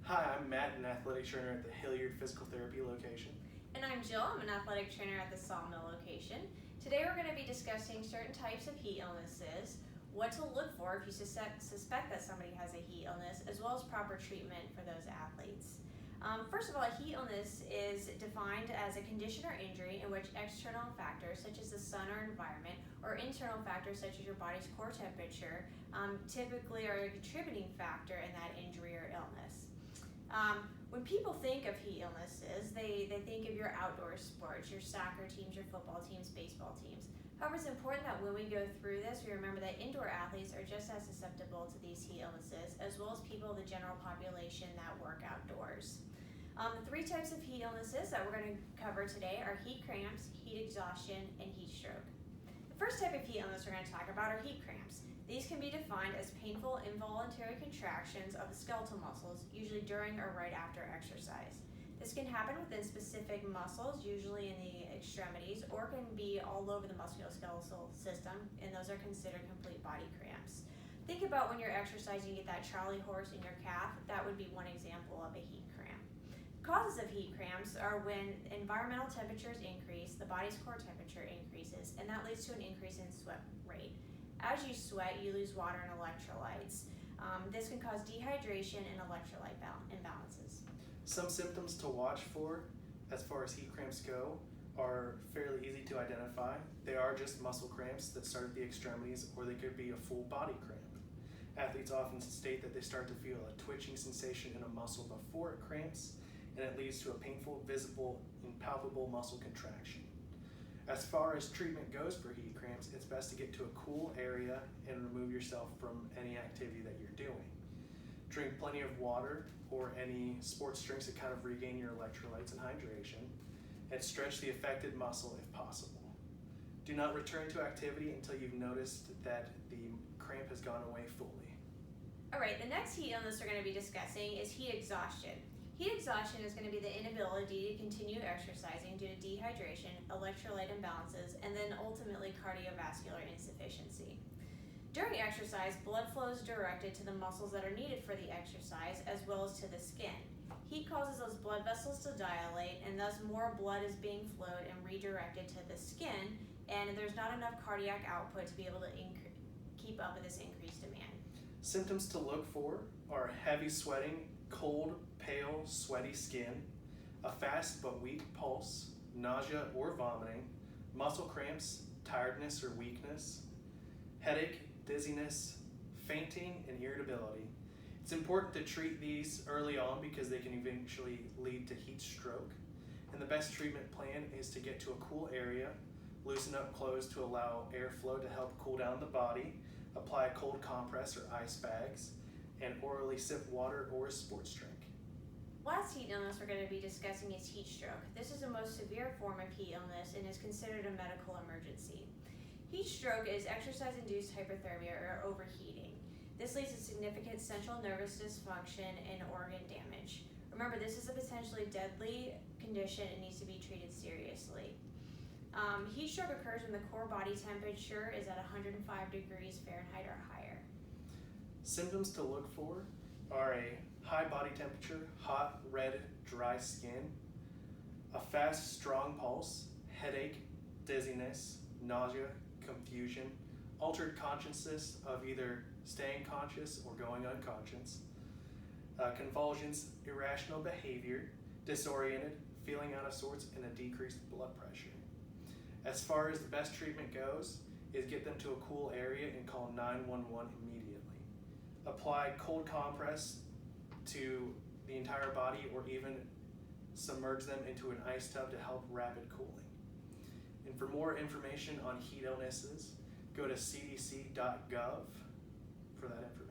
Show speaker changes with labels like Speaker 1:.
Speaker 1: Hi, I'm Matt, an athletic trainer at the Hilliard Physical Therapy location.
Speaker 2: And I'm Jill, I'm an athletic trainer at the Sawmill location. Today we're going to be discussing certain types of heat illnesses, what to look for if you suspect that somebody has a heat illness, as well as proper treatment for those athletes. First of all, a heat illness is defined as a condition or injury in which external factors such as the sun or environment, or internal factors such as your body's core temperature, typically are a contributing factor in that injury or illness. When people think of heat illnesses, they think of your outdoor sports, your soccer teams, your football teams, baseball teams. However, it's important that when we go through this, we remember that indoor athletes are just as susceptible to these heat illnesses, as well as people of the general population that work outdoors. The three types of heat illnesses that we're going to cover today are heat cramps, heat exhaustion, and heat stroke. The first type of heat illness we're going to talk about are heat cramps. These can be defined as painful involuntary contractions of the skeletal muscles, usually during or right after exercise. This can happen within specific muscles, usually in the extremities, or can be all over the musculoskeletal system, and those are considered complete body cramps. Think about when you're exercising, you get that Charlie horse in your calf. That would be one example of a heat cramp. Causes of heat cramps are when environmental temperatures increase, the body's core temperature increases, and that leads to an increase in sweat rate. As you sweat, you lose water and electrolytes. This can cause dehydration and electrolyte imbalances.
Speaker 1: Some symptoms to watch for as far as heat cramps go are fairly easy to identify. They are just muscle cramps that start at the extremities, or they could be a full body cramp. Athletes often state that they start to feel a twitching sensation in a muscle before it cramps, and it leads to a painful, visible, and palpable muscle contraction. As far as treatment goes for heat cramps, it's best to get to a cool area and remove yourself from any activity that you're doing. Drink plenty of water or any sports drinks to kind of regain your electrolytes and hydration, and stretch the affected muscle if possible. Do not return to activity until you've noticed that the cramp has gone away fully.
Speaker 2: All right, the next heat illness we're going to be discussing is heat exhaustion. Heat exhaustion is going to be the inability to continue exercising due to dehydration, electrolyte imbalances, and then ultimately cardiovascular insufficiency. During exercise, blood flow is directed to the muscles that are needed for the exercise as well as to the skin. Heat causes those blood vessels to dilate, and thus more blood is being flowed and redirected to the skin, and there's not enough cardiac output to be able to keep up with this increased demand.
Speaker 1: Symptoms to look for are heavy sweating, cold, pale, sweaty skin, a fast but weak pulse, nausea or vomiting, muscle cramps, tiredness or weakness, headache, dizziness, fainting, and irritability. It's important to treat these early on because they can eventually lead to heat stroke. And the best treatment plan is to get to a cool area, loosen up clothes to allow airflow to help cool down the body, apply a cold compress or ice bags, and orally sip water or a sports drink.
Speaker 2: Last heat illness we're going to be discussing is heat stroke. This is the most severe form of heat illness and is considered a medical emergency. Heat stroke is exercise-induced hypothermia or overheating. This leads to significant central nervous dysfunction and organ damage. Remember, this is a potentially deadly condition and needs to be treated seriously. Heat stroke occurs when the core body temperature is at 105 degrees Fahrenheit or higher.
Speaker 1: Symptoms to look for are a high body temperature, hot, red, dry skin, a fast, strong pulse, headache, dizziness, nausea, confusion, altered consciousness of either staying conscious or going unconscious, convulsions, irrational behavior, disoriented, feeling out of sorts, and a decreased blood pressure. As far as the best treatment goes, is get them to a cool area and call 911 immediately. Apply cold compress to the entire body or even submerge them into an ice tub to help rapid cooling. And for more information on heat illnesses, go to cdc.gov for that information.